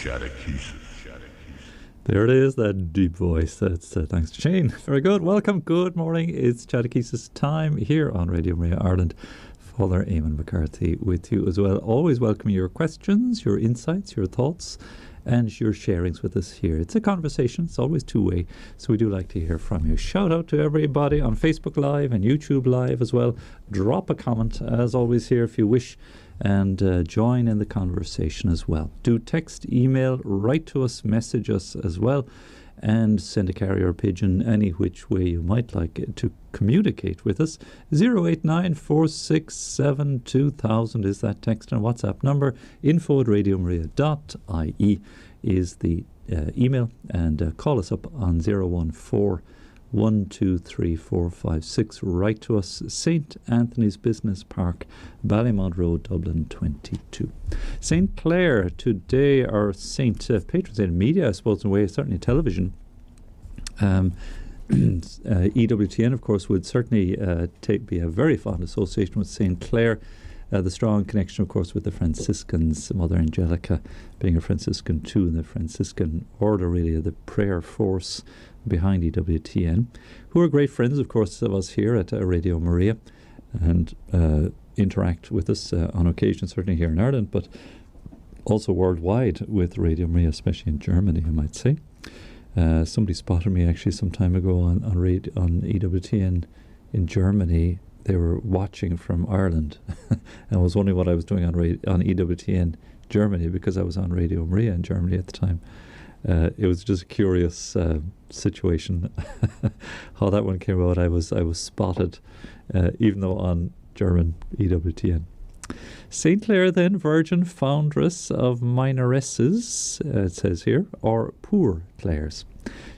Chatechesis. There it is, that deep voice. That's thanks to Shane. Very good. Welcome. Good morning. It's Chatechesis time here on Radio Maria Ireland. Father Eamonn McCarthy with you as well. Always welcome your questions, your insights, your thoughts, and your sharings with us here. It's a conversation. It's always two-way, so we do like to hear from you. Shout out to everybody on Facebook Live and YouTube Live as well. Drop a comment, as always, here if you wish, and join in the conversation as well. Do text, email, write to us, message us as well, and send a carrier pigeon any which way you might like to communicate with us. 089-467-2000 is that text and WhatsApp number. info@radiomaria.ie is the email, and call us up on 014-123-456. Write to us, St. Anthony's Business Park, Ballymont Road, Dublin 22. St. Clair today, our saint, patron saint of media, I suppose, in a way, certainly television. EWTN, of course, would certainly be a very fond association with St. Clair. The strong connection, of course, with the Franciscans, Mother Angelica being a Franciscan too, and the Franciscan order, really, the prayer force behind EWTN, who are great friends, of course, of us here at Radio Maria, and interact with us on occasion, certainly here in Ireland, but also worldwide with Radio Maria, especially in Germany, I might say. Somebody spotted me actually some time ago on EWTN in Germany. They were watching from Ireland and was wondering what I was doing on EWTN Germany, because I was on Radio Maria in Germany at the time. It was just a curious situation how that one came out. I was spotted, even though on German EWTN. St. Clair, then, Virgin Foundress of Minoresses, it says here, or Poor Clares.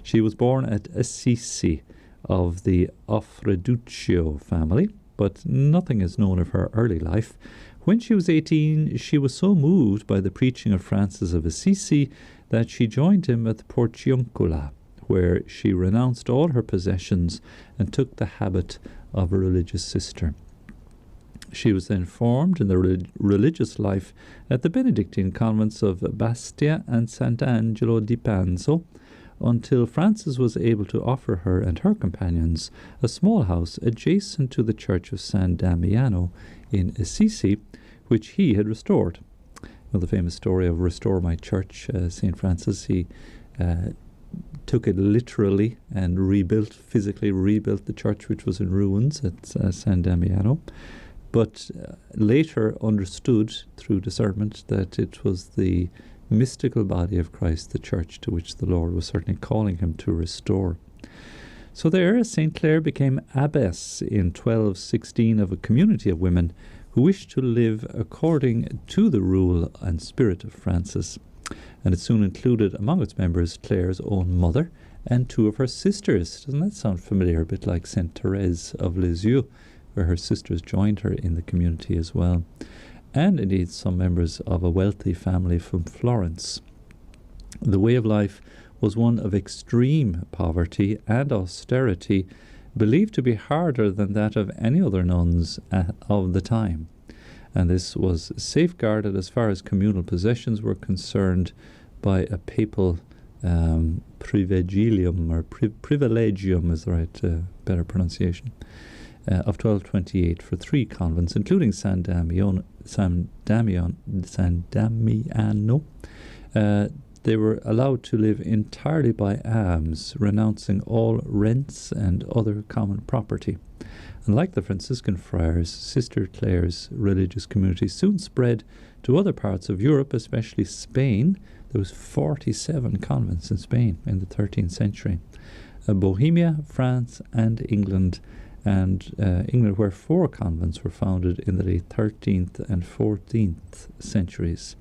She was born at Assisi of the Offreduccio family, but nothing is known of her early life. When she was 18, she was so moved by the preaching of Francis of Assisi that she joined him at Porciuncula, where she renounced all her possessions and took the habit of a religious sister. She was then formed in the religious life at the Benedictine convents of Bastia and Sant'Angelo di Panzo, until Francis was able to offer her and her companions a small house adjacent to the church of San Damiano in Assisi, which he had restored. Well, the famous story of Restore My Church, St. Francis, he took it literally and physically rebuilt the church, which was in ruins at San Damiano, but later understood through discernment that it was the mystical body of Christ, the church, to which the Lord was certainly calling him to restore. So there, St. Clair became abbess in 1216 of a community of women who wished to live according to the rule and spirit of Francis, and it soon included among its members Clair's own mother and two of her sisters. Doesn't that sound familiar? A bit like Saint Therese of Lisieux, where her sisters joined her in the community as well, and indeed some members of a wealthy family from Florence. The way of life was one of extreme poverty and austerity, believed to be harder than that of any other nuns of the time. And this was safeguarded as far as communal possessions were concerned by a papal privilegium, or privilegium is the right better pronunciation, of 1228 for three convents, including San Damiano. They were allowed to live entirely by alms, renouncing all rents and other common property. And like the Franciscan friars, Sister Clair's religious community soon spread to other parts of Europe, especially Spain. There was 47 convents in Spain in the 13th century. Bohemia, France, and England, where 4 convents were founded in the late 13th and 14th centuries.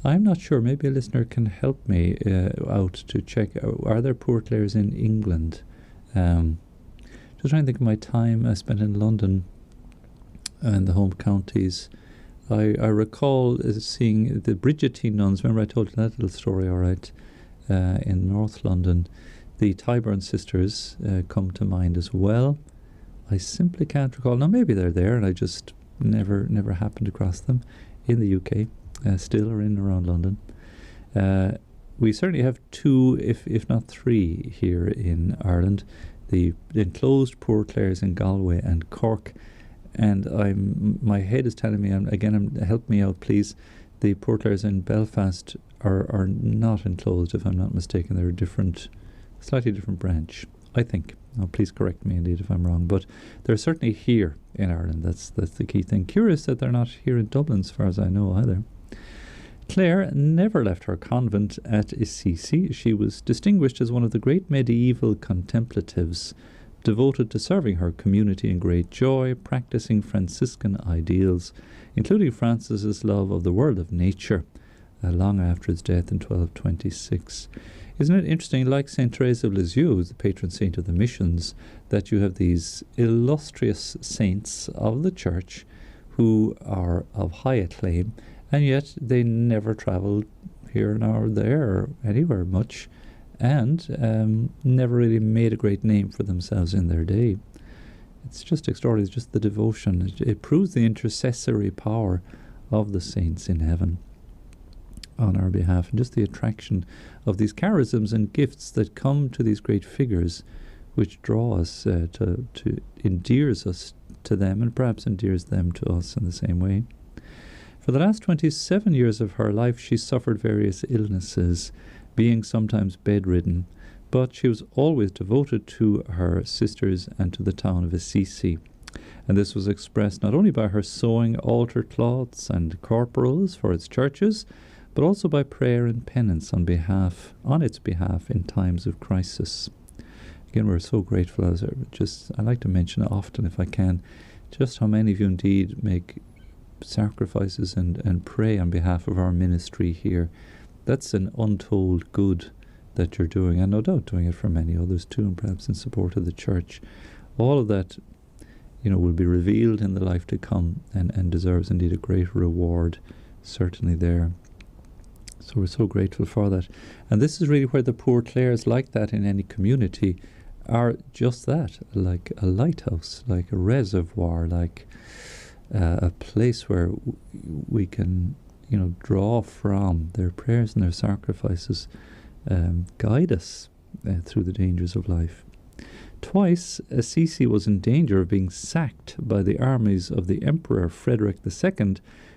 I'm not sure, maybe a listener can help me out to check, are there Poor Clares in England? Just trying to think of my time I spent in London and the home counties. I recall seeing the Bridgetine nuns. Remember I told you that little story, all right, in North London. The Tyburn sisters come to mind as well. I simply can't recall. Now maybe they're there and I just never happened across them in the UK, still, or in and around London. We certainly have two, if not three, here in Ireland. The enclosed Poor Clares in Galway and Cork. And my head is telling me, help me out, please. The Poor Clares in Belfast are not enclosed, if I'm not mistaken. They're a slightly different branch, I think. Now, please correct me indeed if I'm wrong. But they're certainly here in Ireland. That's the key thing. Curious that they're not here in Dublin, as far as I know, either. Clare never left her convent at Assisi. She was distinguished as one of the great medieval contemplatives, devoted to serving her community in great joy, practicing Franciscan ideals, including Francis's love of the world of nature, long after his death in 1226. Isn't it interesting, like St. Therese of Lisieux, the patron saint of the missions, that you have these illustrious saints of the Church who are of high acclaim, and yet they never travelled here nor there or anywhere much, and never really made a great name for themselves in their day. It's just extraordinary. It's just the devotion. It proves the intercessory power of the saints in heaven on our behalf, and just the attraction of these charisms and gifts that come to these great figures, which draw us endears us to them, and perhaps endears them to us in the same way. For the last 27 years of her life, she suffered various illnesses, being sometimes bedridden, but she was always devoted to her sisters and to the town of Assisi. And this was expressed not only by her sewing altar cloths and corporals for its churches, but also by prayer and penance on its behalf in times of crisis. Again, we're so grateful. I like to mention often, if I can, just how many of you indeed make sacrifices and pray on behalf of our ministry here. That's an untold good that you're doing, and no doubt doing it for many others too, and perhaps in support of the Church. All of that, will be revealed in the life to come, and deserves indeed a great reward, certainly there. So we're so grateful for that. And this is really where the Poor Clares, like that in any community, are just that, like a lighthouse, like a reservoir, like a place where we can, draw from their prayers and their sacrifices, guide us through the dangers of life. Twice, Assisi was in danger of being sacked by the armies of the Emperor Frederick II,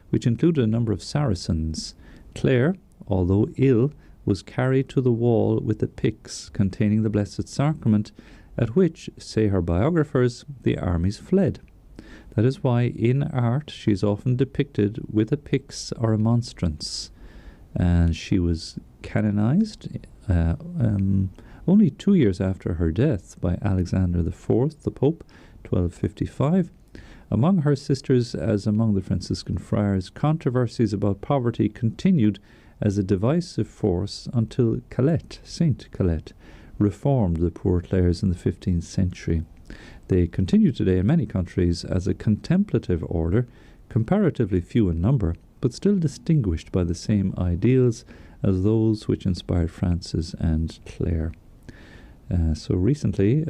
which included a number of Saracens. Clare, although ill, was carried to the wall with the pyx containing the Blessed Sacrament, at which, say her biographers, the armies fled. That is why in art she is often depicted with a pyx or a monstrance. And she was canonized only 2 years after her death by Alexander IV, the Pope, 1255. Among her sisters, as among the Franciscan friars, controversies about poverty continued as a divisive force until Saint Colette, reformed the Poor Clares in the 15th century. They continue today in many countries as a contemplative order, comparatively few in number, but still distinguished by the same ideals as those which inspired Francis and Clare. So recently,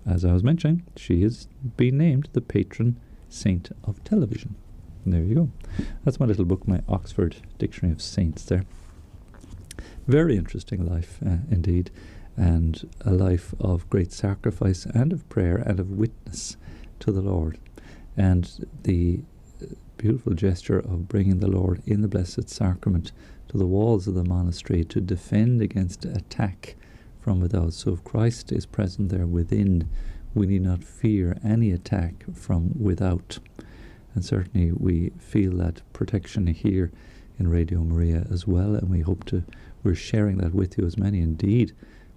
as I was mentioning, she has been named the patron saint of television. And there you go. That's my little book, my Oxford Dictionary of Saints there. Very interesting life indeed, and a life of great sacrifice and of prayer and of witness to the Lord. And the beautiful gesture of bringing the Lord in the Blessed Sacrament to the walls of the monastery to defend against attack from without. So if Christ is present there within, we need not fear any attack from without. And certainly we feel that protection here in Radio Maria as well, and we're sharing that with you, as many indeed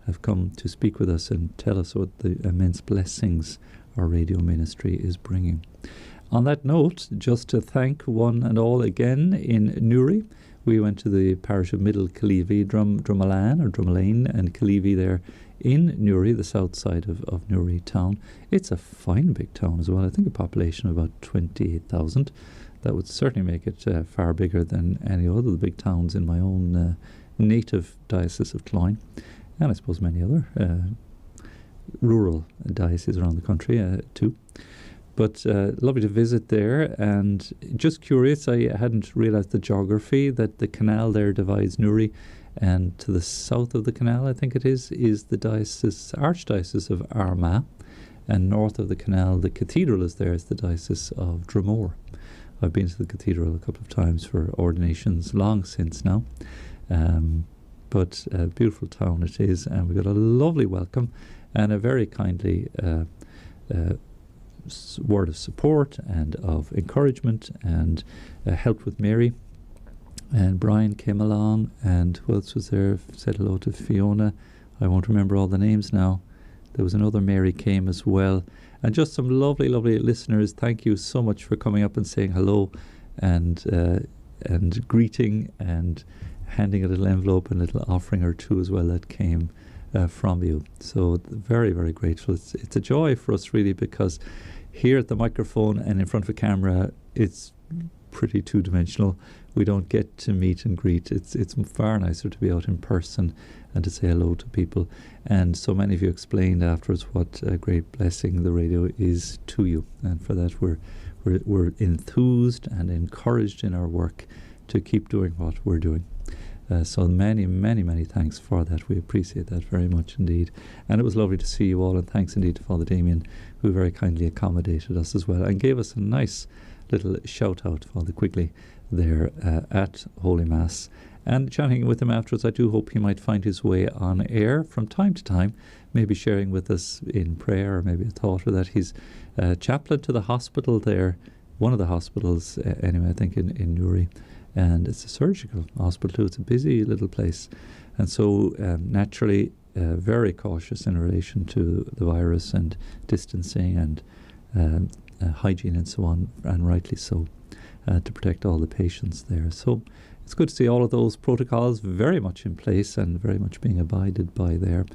have come to speak with us and tell us what the immense blessings our radio ministry is bringing. On that note, just to thank one and all again in Newry. We went to the parish of Middle Killeavy, Drumlane and Killeavy there in Newry, the south side of Newry town. It's a fine big town as well. I think a population of about 28,000. That would certainly make it far bigger than any other of the big towns in my own native diocese of Cloyne, and I suppose many other rural dioceses around the country too. But lovely to visit there, and just curious, I hadn't realised the geography, that the canal there divides Newry, and to the south of the canal, I think it is the Archdiocese of Armagh, and north of the canal, the cathedral is there, is the Diocese of Dromore. I've been to the cathedral a couple of times for ordinations, long since now. But a beautiful town it is, and we got a lovely welcome and a very kindly word of support and of encouragement and help with Mary. And Brian came along, and who else was there? Said hello to Fiona. I won't remember all the names now. There was another Mary came as well. And just some lovely, lovely listeners. Thank you so much for coming up and saying hello and greeting and handing a little envelope and a little offering or two as well that came from you. So very, very grateful. It's a joy for us really, because here at the microphone and in front of a camera, it's pretty two-dimensional. We don't get to meet and greet. It's far nicer to be out in person and to say hello to people. And so many of you explained afterwards what a great blessing the radio is to you. And for that we're enthused and encouraged in our work to keep doing what we're doing. So many, many, many thanks for that. We appreciate that very much indeed. And it was lovely to see you all, and thanks indeed to Father Damien, who very kindly accommodated us as well and gave us a nice little shout out, Father Quigley, there at Holy Mass. And chatting with him afterwards, I do hope he might find his way on air from time to time, maybe sharing with us in prayer or maybe a thought or that. He's chaplain to the hospital there, one of the hospitals anyway, I think in Newry. And it's a surgical hospital too. It's a busy little place. And so naturally very cautious in relation to the virus and distancing and hygiene and so on, and rightly so, to protect all the patients there. So it's good to see all of those protocols very much in place and very much being abided by there.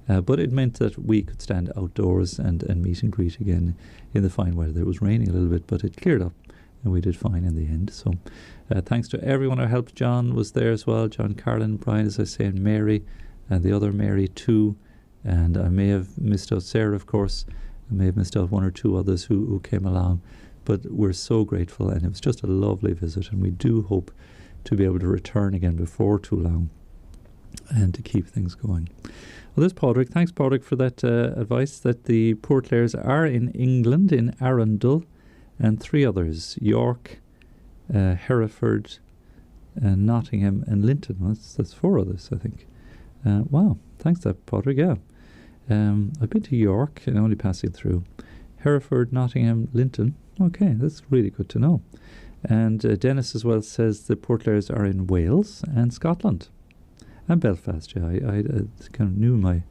But it meant that we could stand outdoors and meet and greet again in the fine weather. It was raining a little bit, but it cleared up and we did fine in the end. So thanks to everyone who helped. John was there as well, John Carlin, Brian, as I say, and Mary, and the other Mary too. And I may have missed out Sarah, of course. I may have missed out one or two others who came along. But we're so grateful, and it was just a lovely visit, and we do hope to be able to return again before too long and to keep things going. Well, there's Padraig. Thanks, Padraig, for that advice, that the Poor Clares are in England, in Arundel, and three others, York, Hereford, Nottingham and Linton. Well, that's four others, I think. Wow, thanks to that, Padraig, yeah. I've been to York and only passing through. Hereford, Nottingham, Linton. Okay, that's really good to know. And Dennis as well says the Poor Clares are in Wales and Scotland. And Belfast, yeah. I kind of knew in my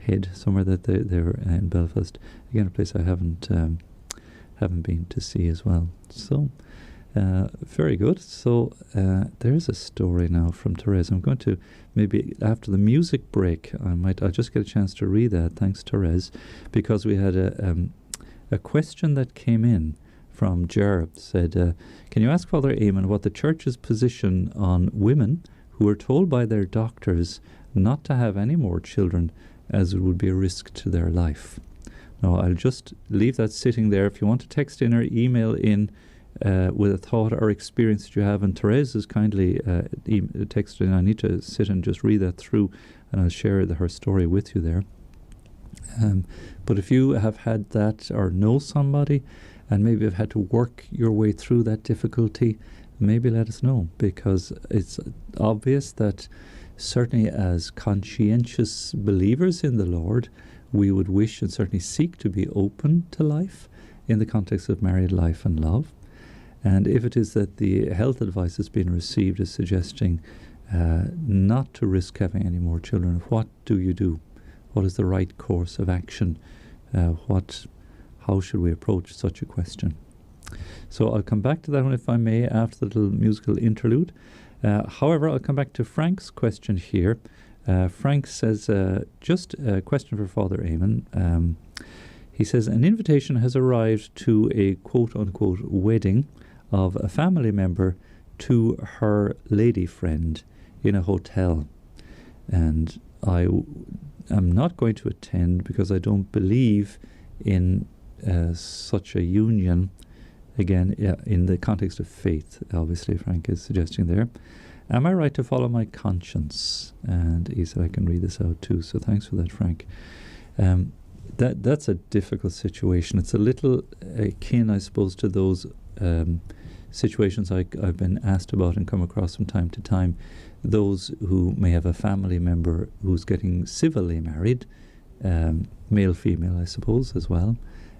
head somewhere that they were in Belfast. Again, a place I haven't been to see as well. So, very good. So, there's a story now from Therese. I'm going to, maybe after the music break, I'll just get a chance to read that. Thanks, Therese, because we had a question that came in from Gerb. Said, can you ask Father Eamonn what the Church's position on women who are told by their doctors not to have any more children, as it would be a risk to their life? Now, I'll just leave that sitting there. If you want to text in or email in with a thought or experience that you have, and Therese has kindly texted in, I need to sit and just read that through, and I'll share her story with you there. But if you have had that or know somebody and maybe have had to work your way through that difficulty, maybe let us know, because it's obvious that certainly as conscientious believers in the Lord, we would wish and certainly seek to be open to life in the context of married life and love. And if it is that the health advice that's been received is suggesting not to risk having any more children, what do you do? What is the right course of action? How should we approach such a question? So I'll come back to that one, if I may, after the little musical interlude. However, I'll come back to Frank's question here. Frank says, just a question for Father Eamonn. He says, an invitation has arrived to a quote-unquote wedding of a family member to her lady friend in a hotel. And I am not going to attend because I don't believe in such a union, again, in the context of faith, obviously, Frank is suggesting there. Am I right to follow my conscience? And he said I can read this out too, so thanks for that, Frank. That's a difficult situation. It's a little akin, I suppose, to those situations I've been asked about and come across from time to time. Those who may have a family member who's getting civilly married, male, female, I suppose, as well,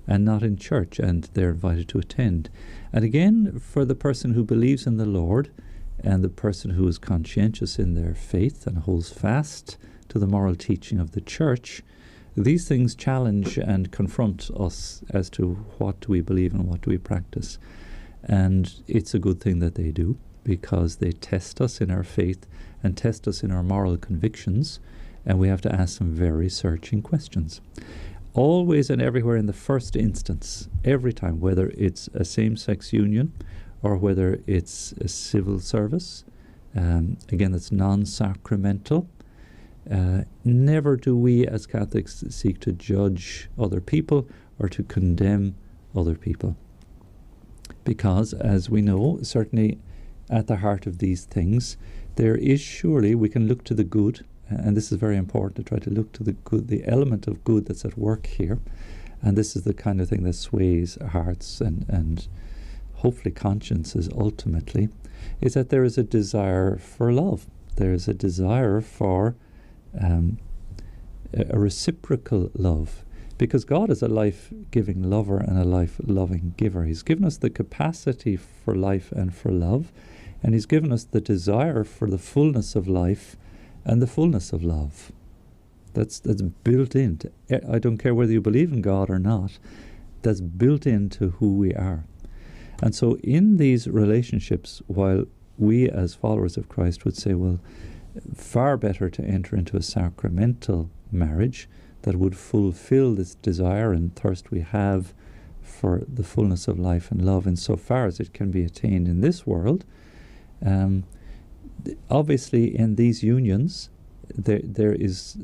and not in church, and they're invited to attend. And again, for the person who believes in the Lord and the person who is conscientious in their faith and holds fast to the moral teaching of the church, these things challenge and confront us as to what do we believe and what do we practice. And it's a good thing that they do, because they test us in our faith and test us in our moral convictions, and we have to ask some very searching questions. Always and everywhere in the first instance, every time, whether it's a same-sex union or whether it's a civil service, again, that's non-sacramental. Never do we as Catholics seek to judge other people or to condemn other people. Because, as we know, certainly at the heart of these things, there is surely, we can look to the good, and this is very important to try to look to the good, the element of good that's at work here. And this is the kind of thing that sways hearts and hopefully consciences ultimately, is that there is a desire for love. There is a desire for a reciprocal love, because God is a life-giving lover and a life-loving giver. He's given us the capacity for life and for love, and He's given us the desire for the fullness of life and the fullness of love. That's built into, I don't care whether you believe in God or not, that's built into who we are. And so in these relationships, while we as followers of Christ would say, well, far better to enter into a sacramental marriage that would fulfill this desire and thirst we have for the fullness of life and love insofar as it can be attained in this world. Obviously, in these unions, there's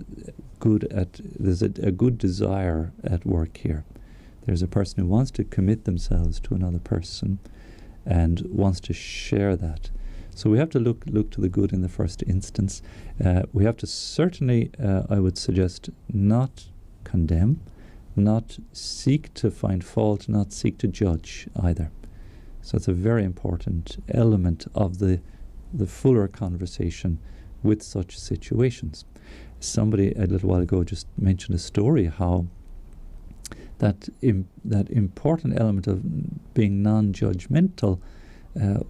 a good desire at work here. There's a person who wants to commit themselves to another person and wants to share that. So we have to look to the good in the first instance. We have to certainly, I would suggest, not condemn, not seek to find fault, not seek to judge either. So it's a very important element of the fuller conversation with such situations. Somebody a little while ago just mentioned a story how that important element of being non-judgmental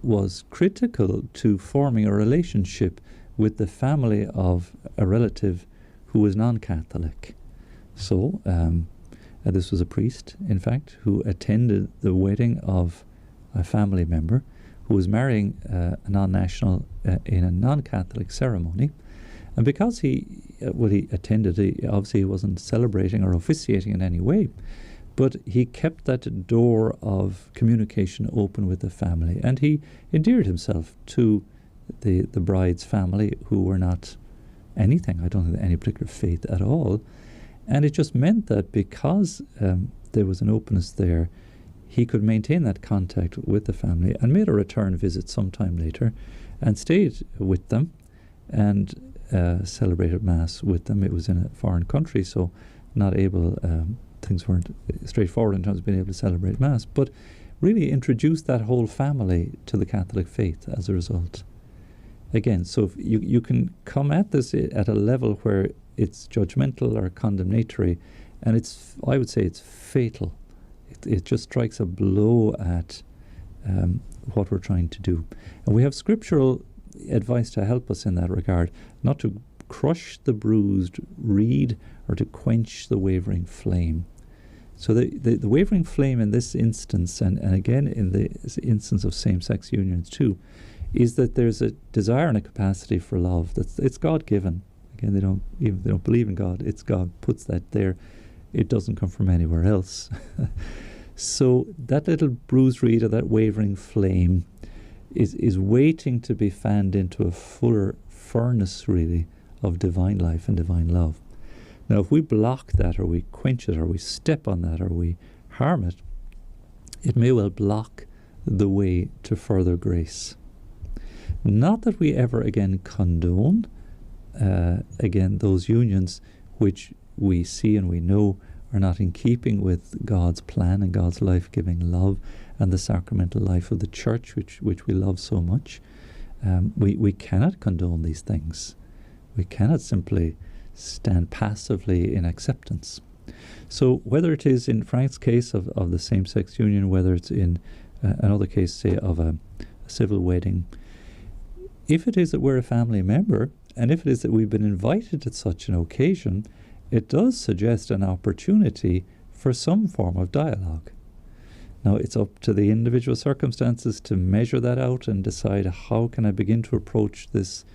was critical to forming a relationship with the family of a relative who was non-Catholic. So this was a priest, in fact, who attended the wedding of a family member who was marrying a non-national in a non-Catholic ceremony. And because he attended, obviously he wasn't celebrating or officiating in any way, but he kept that door of communication open with the family, and he endeared himself to the bride's family, who were not anything, I don't think, any particular faith at all. And it just meant that because there was an openness there, he could maintain that contact with the family and made a return visit sometime later and stayed with them and celebrated Mass with them. It was in a foreign country, so not able, things weren't straightforward in terms of being able to celebrate Mass, but really introduced that whole family to the Catholic faith as a result. Again, so if you can come at this at a level where it's judgmental or condemnatory, and I would say it's fatal. It just strikes a blow at what we're trying to do. And we have scriptural advice to help us in that regard, not to crush the bruised reed or to quench the wavering flame. So the wavering flame in this instance, and again in the instance of same-sex unions too, is that there's a desire and a capacity for love. It's God-given. Again, even if they don't believe in God, it's God puts that there. It doesn't come from anywhere else. So that little bruised reed or that wavering flame is waiting to be fanned into a fuller furnace, really, of divine life and divine love. Now, if we block that, or we quench it, or we step on that, or we harm it, it may well block the way to further grace. Not that we ever again condone again those unions which we see and we know are not in keeping with God's plan and God's life-giving love and the sacramental life of the church, which we love so much. We cannot condone these things. We cannot simply stand passively in acceptance. So whether it is in Frank's case of the same-sex union, whether it's in another case, say, of a civil wedding, if it is that we're a family member, and if it is that we've been invited to such an occasion, it does suggest an opportunity for some form of dialogue. Now, it's up to the individual circumstances to measure that out and decide, how can I begin to approach this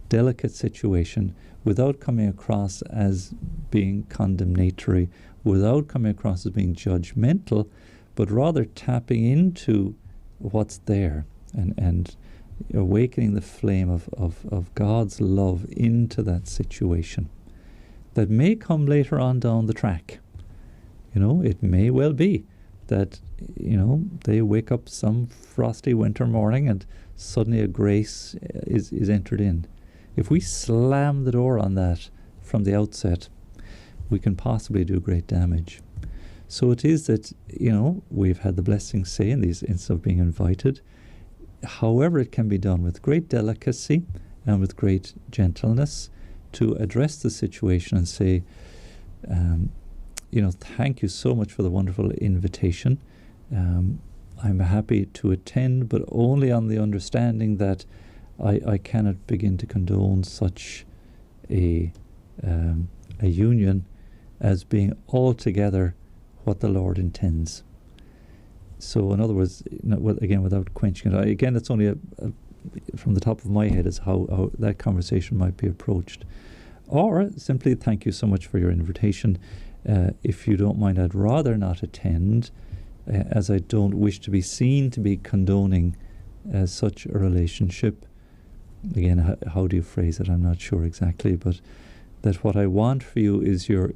delicate situation without coming across as being condemnatory, without coming across as being judgmental, but rather tapping into what's there and awakening the flame of God's love into that situation that may come later on down the track. It may well be that, they wake up some frosty winter morning and suddenly a grace is entered in. If we slam the door on that from the outset, we can possibly do great damage. So it is that, we've had the blessing, say, in these instances of being invited. However, it can be done with great delicacy and with great gentleness to address the situation and say, thank you so much for the wonderful invitation. I'm happy to attend, but only on the understanding that I cannot begin to condone such a union as being altogether what the Lord intends. So, in other words, again, without quenching it, again, it's only from the top of my head is how that conversation might be approached. Or simply, thank you so much for your invitation. If you don't mind, I'd rather not attend, as I don't wish to be seen to be condoning such a relationship. Again, how do you phrase it? I'm not sure exactly, but that what I want for you is your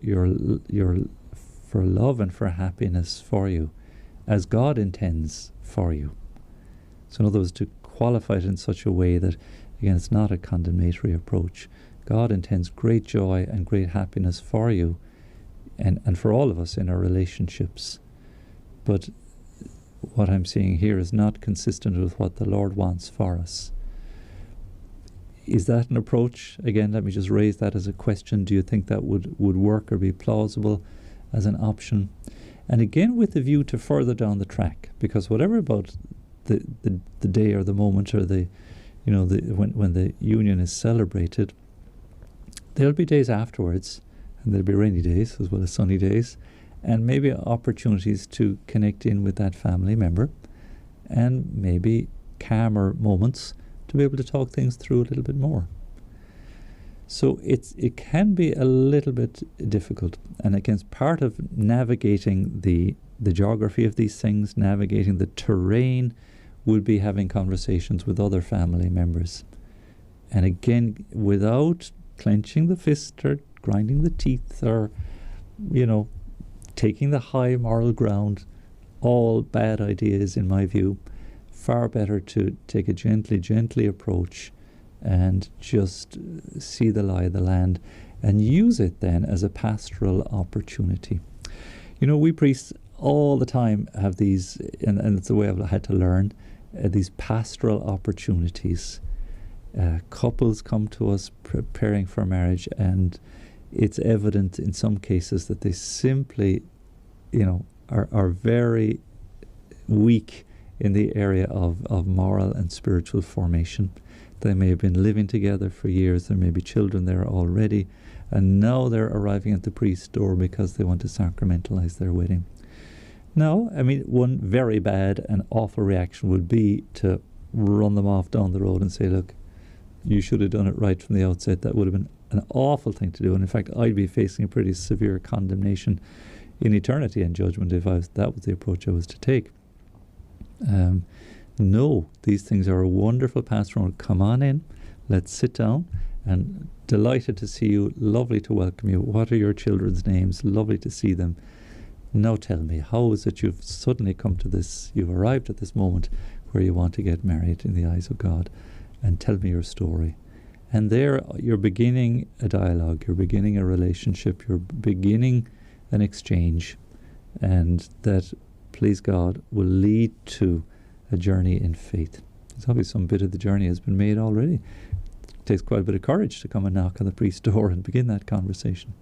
for love and for happiness for you, as God intends for you. So in other words, to qualify it in such a way that, again, it's not a condemnatory approach. God intends great joy and great happiness for you and for all of us in our relationships. But what I'm seeing here is not consistent with what the Lord wants for us. Is that an approach? Again, let me just raise that as a question. Do you think that would work or be plausible as an option? And again, with a view to further down the track, because whatever about the day or the moment or when the union is celebrated, there'll be days afterwards, and there'll be rainy days as well as sunny days, and maybe opportunities to connect in with that family member, and maybe calmer moments to be able to talk things through a little bit more. So it can be a little bit difficult, and again, part of navigating the geography of these things, navigating the terrain, would be having conversations with other family members. And again, without clenching the fist or grinding the teeth or, taking the high moral ground, all bad ideas in my view. Far better to take a gently approach and just see the lie of the land and use it then as a pastoral opportunity. We priests all the time have these, and it's the way I've had to learn, these pastoral opportunities. Couples come to us preparing for marriage, and it's evident in some cases that they simply, are very weak in the area of moral and spiritual formation. They may have been living together for years, there may be children there already, and now they're arriving at the priest's door because they want to sacramentalize their wedding. Now, one very bad and awful reaction would be to run them off down the road and say, look, you should have done it right from the outset. That would have been an awful thing to do, and in fact I'd be facing a pretty severe condemnation in eternity and judgment if that was the approach I was to take. No, these things are a wonderful pastoral. Come on in, let's sit down, and delighted to see you, lovely to welcome you. What are your children's names? Lovely to see them. Now tell me, how is it you've suddenly come to this, you've arrived at this moment where you want to get married in the eyes of God? And tell me your story. And there you're beginning a dialogue, you're beginning a relationship, you're beginning an exchange, and that, please God, will lead to a journey in faith. There's obviously some bit of the journey has been made already. It takes quite a bit of courage to come and knock on the priest's door and begin that conversation.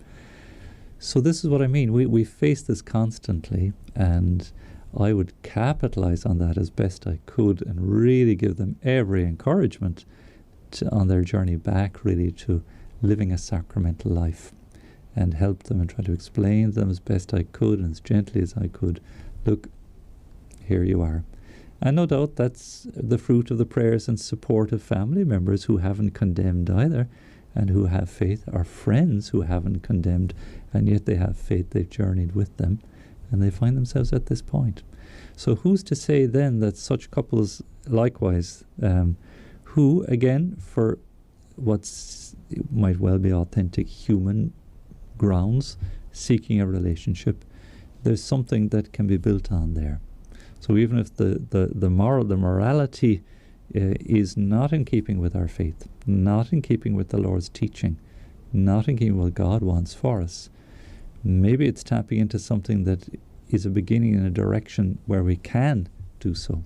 So this is what I mean. We face this constantly, and I would capitalize on that as best I could and really give them every encouragement on their journey back, really, to living a sacramental life, and help them and try to explain to them as best I could and as gently as I could. Look, here you are. And no doubt that's the fruit of the prayers and support of family members who haven't condemned either, and who have faith, or friends who haven't condemned, and yet they have faith, they've journeyed with them, and they find themselves at this point. So who's to say then that such couples likewise, who, again, for might well be authentic human grounds, seeking a relationship, there's something that can be built on there. So even if the morality is not in keeping with our faith, not in keeping with the Lord's teaching, not in keeping with what God wants for us, maybe it's tapping into something that is a beginning in a direction where we can do so.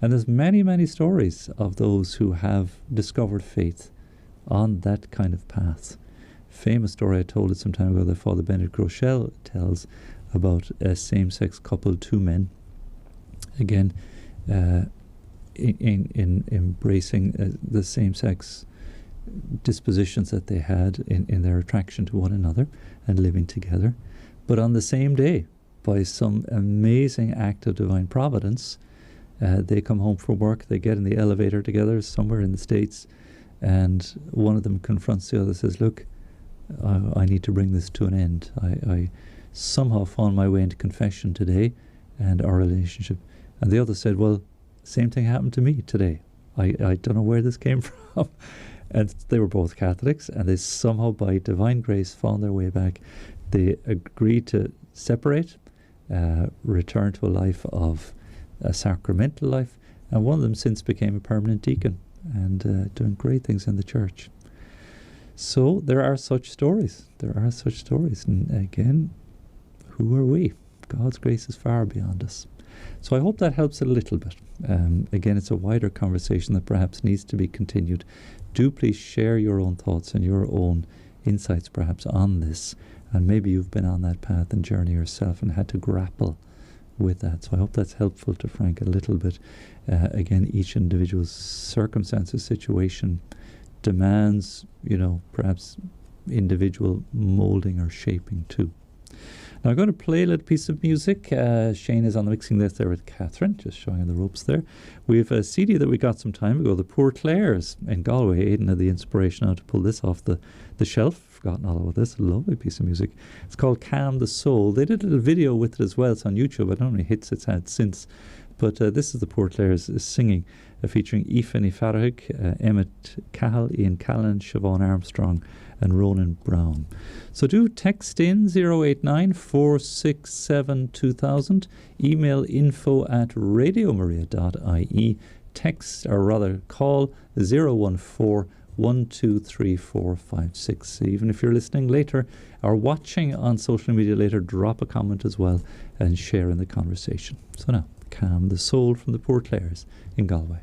And there's many, many stories of those who have discovered faith on that kind of path. Famous story, I told it some time ago, that Father Benedict Rochelle tells about a same-sex couple, two men, again, in embracing the same-sex dispositions that they had in their attraction to one another and living together. But on the same day, by some amazing act of divine providence, they come home from work, they get in the elevator together somewhere in the States, and one of them confronts the other, says, look, I need to bring this to an end. I somehow found my way into confession today and our relationship. And the other said, well, same thing happened to me today. I don't know where this came from. And they were both Catholics, and they somehow, by divine grace, found their way back. They agreed to separate, return to a life of a sacramental life, and one of them since became a permanent deacon and doing great things in the church. So there are such stories. There are such stories. And again, who are we? God's grace is far beyond us. So I hope that helps a little bit. Again, it's a wider conversation that perhaps needs to be continued. Do please share your own thoughts and your own insights perhaps on this. And maybe you've been on that path and journey yourself and had to grapple with that. So I hope that's helpful to Frank a little bit. Again, each individual's circumstances, situation demands, perhaps individual moulding or shaping too. Now I'm going to play a little piece of music. Shane is on the mixing list there with Catherine, just showing the ropes there. We have a CD that we got some time ago, The Poor Clares in Galway. Aidan had the inspiration now to pull this off the shelf. Forgotten all about this. Lovely piece of music. It's called Calm the Soul. They did a little video with it as well. It's on YouTube. I don't know how many hits it's had since. But this is The Poor Clares singing, featuring Aoife Ní Farragh, Emmett Cahill, Ian Callan, Siobhan Armstrong and Ronan Brown. So do text in 089 467 2000, email info@radiomaria.ie, text, or rather call 014 123456. Even if you're listening later or watching on social media later, drop a comment as well and share in the conversation. So now, Calm the Soul from the Poor Clares in Galway.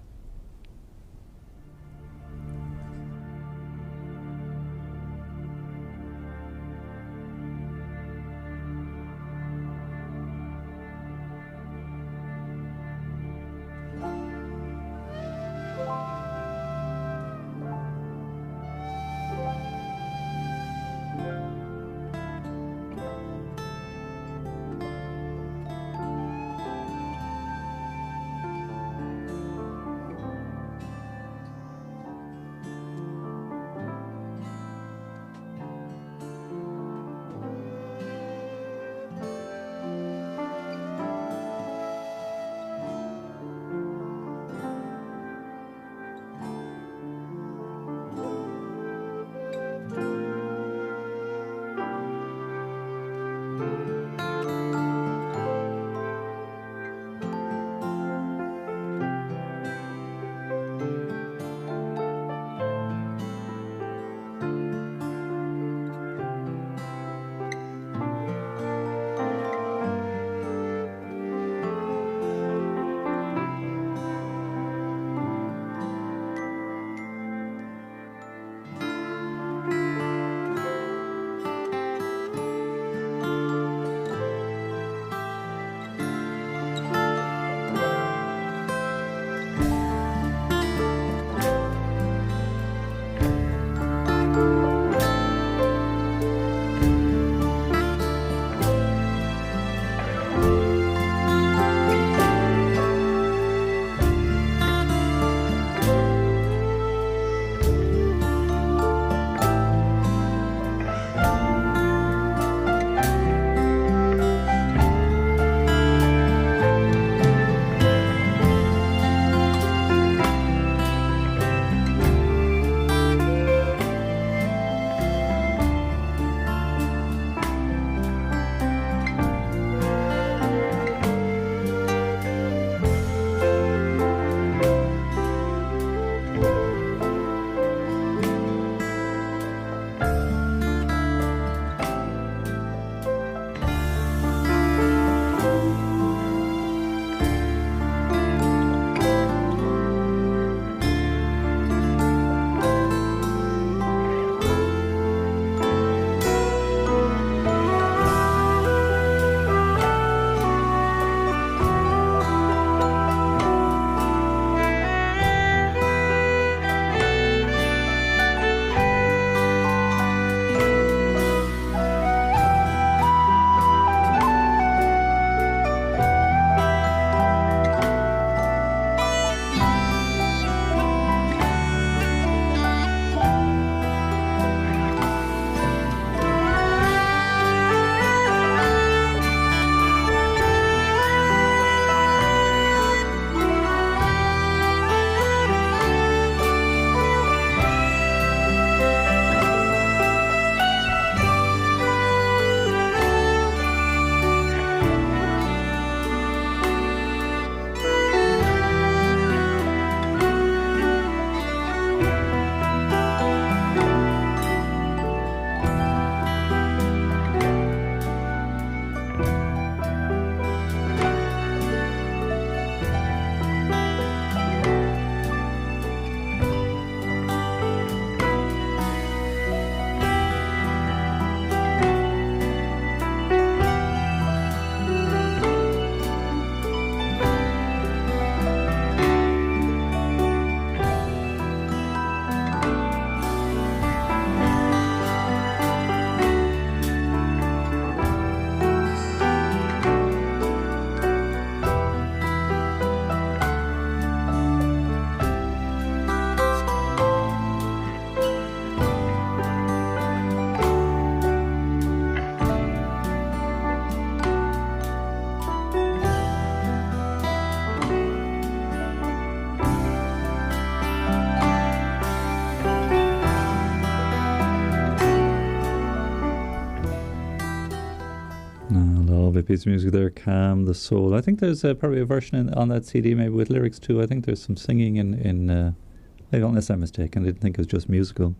Lovely piece of music there, Calm the Soul. I think there's probably a version on that CD, maybe with lyrics too. I think there's some singing in unless I'm mistaken. I didn't think it was just musical.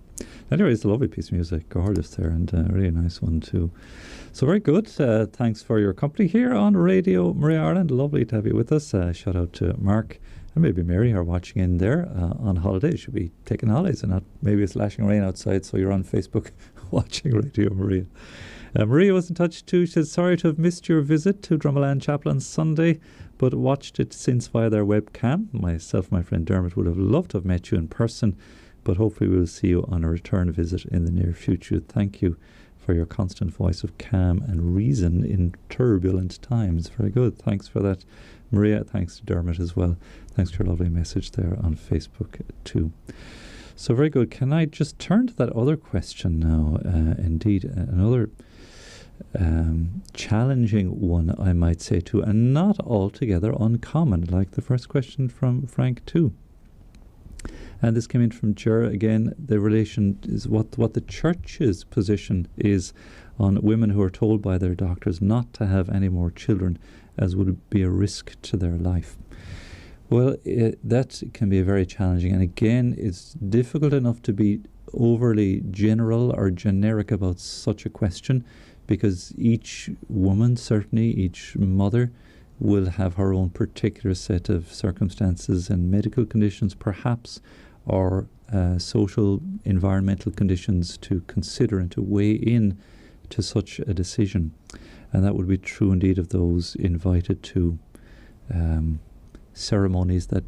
Anyway, it's a lovely piece of music, gorgeous there, and a really nice one too. So very good. Thanks for your company here on Radio Maria Ireland. Lovely to have you with us. Shout out to Mark and maybe Mary are watching in there on holiday. Should be taking holidays and not maybe it's lashing rain outside, so you're on Facebook watching Radio Maria. Maria was in touch too. She says, sorry to have missed your visit to Drummaland Chapel on Sunday, but watched it since via their webcam. Myself and my friend Dermot would have loved to have met you in person, but hopefully we'll see you on a return visit in the near future. Thank you for your constant voice of calm and reason in turbulent times. Very good. Thanks for that, Maria. Thanks to Dermot as well. Thanks for your lovely message there on Facebook too. So very good. Can I just turn to that other question now? Indeed, another challenging one, I might say too, and not altogether uncommon, like the first question from Frank too. And this came in from Ger again. The relation is what the church's position is on women who are told by their doctors not to have any more children, as would be a risk to their life. Well, that can be very challenging, and again, it's difficult enough to be overly general or generic about such a question, because each woman, certainly each mother, will have her own particular set of circumstances and medical conditions perhaps, or social, environmental conditions to consider and to weigh in to such a decision. And that would be true indeed of those invited to ceremonies that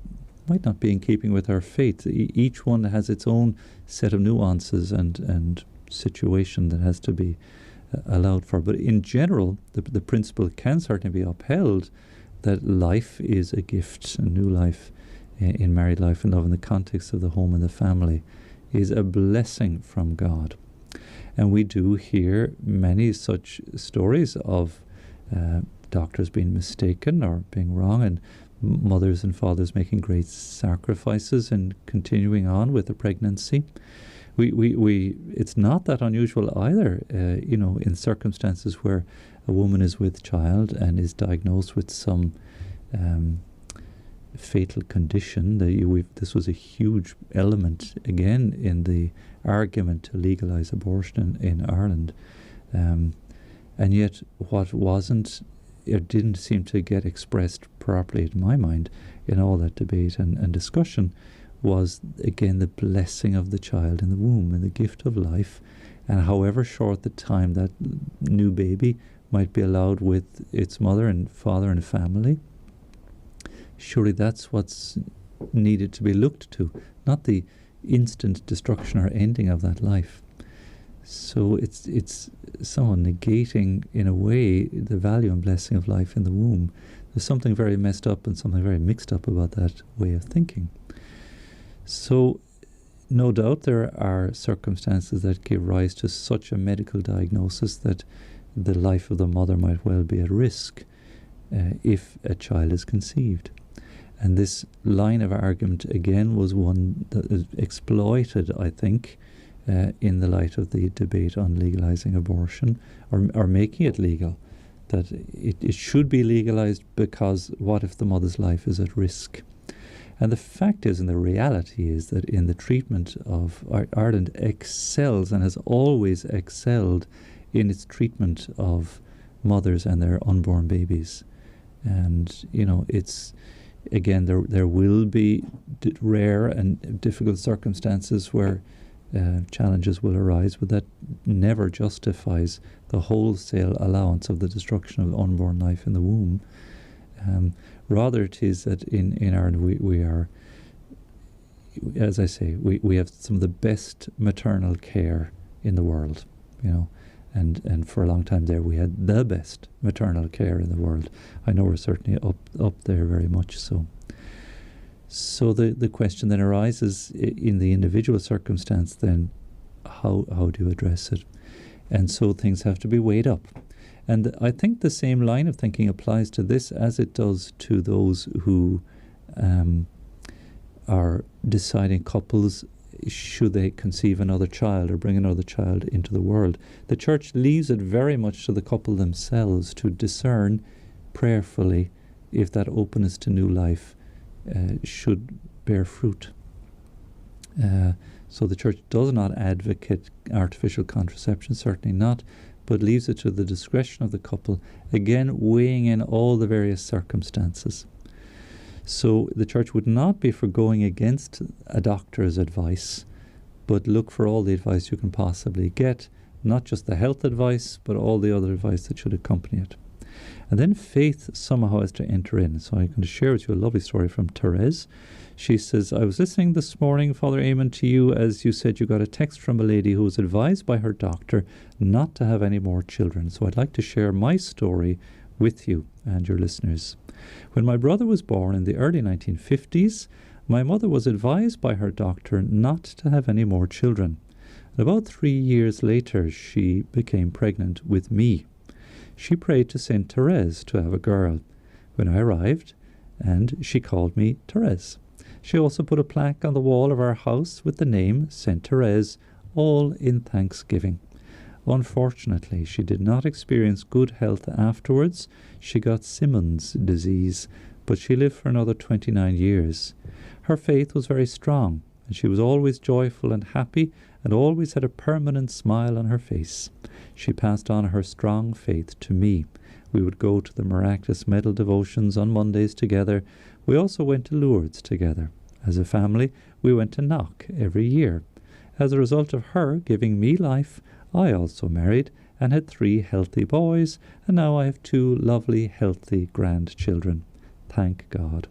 might not be in keeping with our faith. Each one has its own set of nuances and situation that has to be allowed for. But in general, the principle can certainly be upheld that life is a gift, a new life in married life and love in the context of the home and the family is a blessing from God. And we do hear many such stories of doctors being mistaken or being wrong, and mothers and fathers making great sacrifices and continuing on with the pregnancy. It's not that unusual either, in circumstances where a woman is with child and is diagnosed with some fatal condition. This was a huge element, again, in the argument to legalise abortion in Ireland. And yet what it didn't seem to get expressed properly, in my mind, in all that debate and discussion, was again the blessing of the child in the womb and the gift of life, and however short the time that new baby might be allowed with its mother and father and family, surely that's what's needed to be looked to, not the instant destruction or ending of that life. So it's someone negating, in a way, the value and blessing of life in the womb. There's something very messed up and something very mixed up about that way of thinking. So, no doubt there are circumstances that give rise to such a medical diagnosis that the life of the mother might well be at risk if a child is conceived. And this line of argument, again, was one that is exploited, I think, in the light of the debate on legalising abortion, or making it legal, that it should be legalised because what if the mother's life is at risk? And the fact is, and the reality is, that in the treatment of Ireland excels and has always excelled in its treatment of mothers and their unborn babies. And, it's, again, there will be rare and difficult circumstances where challenges will arise, but that never justifies the wholesale allowance of the destruction of unborn life in the womb. Rather, it is that in Ireland we are, as I say, we have some of the best maternal care in the world, and for a long time there we had the best maternal care in the world. I know we're certainly up there very much so. So the question then arises, in the individual circumstance then, how do you address it? And so things have to be weighed up. And I think the same line of thinking applies to this as it does to those who are deciding couples should they conceive another child or bring another child into the world. The Church leaves it very much to the couple themselves to discern prayerfully if that openness to new life should bear fruit. So the Church does not advocate artificial contraception, certainly not, but leaves it to the discretion of the couple, again weighing in all the various circumstances. So the Church would not be for going against a doctor's advice, but look for all the advice you can possibly get, not just the health advice, but all the other advice that should accompany it. And then faith somehow has to enter in. So I'm going to share with you a lovely story from Therese. She says, I was listening this morning, Father Eamonn, to you as you said you got a text from a lady who was advised by her doctor not to have any more children. So I'd like to share my story with you and your listeners. When my brother was born in the early 1950s, my mother was advised by her doctor not to have any more children. And about 3 years later, she became pregnant with me. She prayed to Saint Therese to have a girl. When I arrived, and she called me Therese. She also put a plaque on the wall of our house with the name Saint Therese, all in thanksgiving. Unfortunately, she did not experience good health afterwards. She got Eamonn's disease, but she lived for another 29 years. Her faith was very strong, and she was always joyful and happy, and always had a permanent smile on her face. She passed on her strong faith to me. We would go to the miraculous medal devotions on Mondays together. We also went to Lourdes together. As a family, we went to Knock every year. As a result of her giving me life, I also married and had 3 healthy boys, and now I have 2 lovely, healthy grandchildren. Thank God.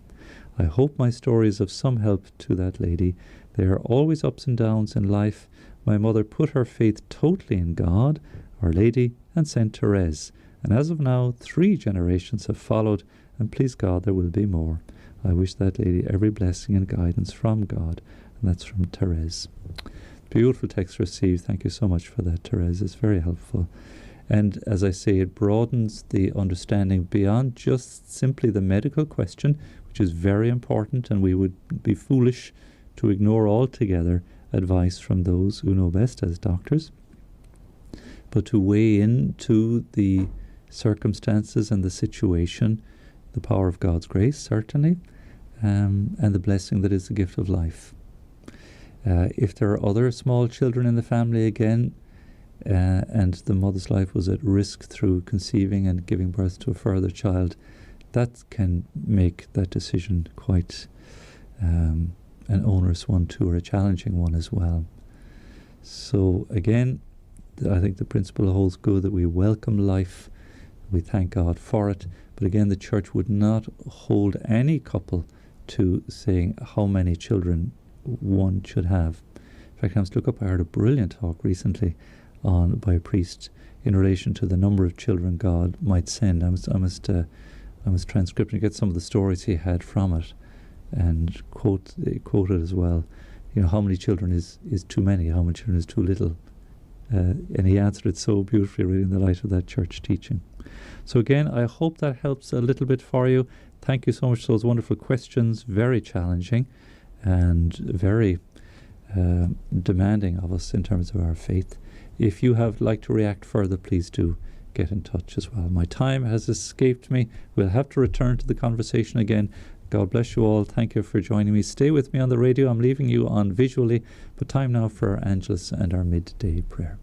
I hope my story is of some help to that lady. There are always ups and downs in life. My mother put her faith totally in God, Our Lady, and Saint Therese, and as of now 3 generations have followed, and please God there will be more. I wish that lady every blessing and guidance from God. And that's from Therese. Beautiful text received. Thank you so much for that, Therese. It's very helpful. And as I say, it broadens the understanding beyond just simply the medical question, which is very important, and we would be foolish to ignore altogether advice from those who know best as doctors, but to weigh into the circumstances and the situation, the power of God's grace, certainly, and the blessing that is the gift of life. If there are other small children in the family again, and the mother's life was at risk through conceiving and giving birth to a further child, that can make that decision quite an onerous one too, or a challenging one as well. So again, I think the principle holds good that we welcome life, we thank God for it, but again the Church would not hold any couple to saying how many children one should have. In fact, I heard a brilliant talk recently by a priest in relation to the number of children God might send. I was transcribing to get some of the stories he had from it, and quote it as well. You know, how many children is too many? How many children is too little? And he answered it so beautifully, really, in the light of that church teaching. So again, I hope that helps a little bit for you. Thank you so much for those wonderful questions. Very challenging and very demanding of us in terms of our faith. If you have like to react further, please do get in touch as well. My time has escaped me. We'll have to return to the conversation again. God bless you all. Thank you for joining me. Stay with me on the radio. I'm leaving you on visually, but time now for our Angelus and our midday prayer.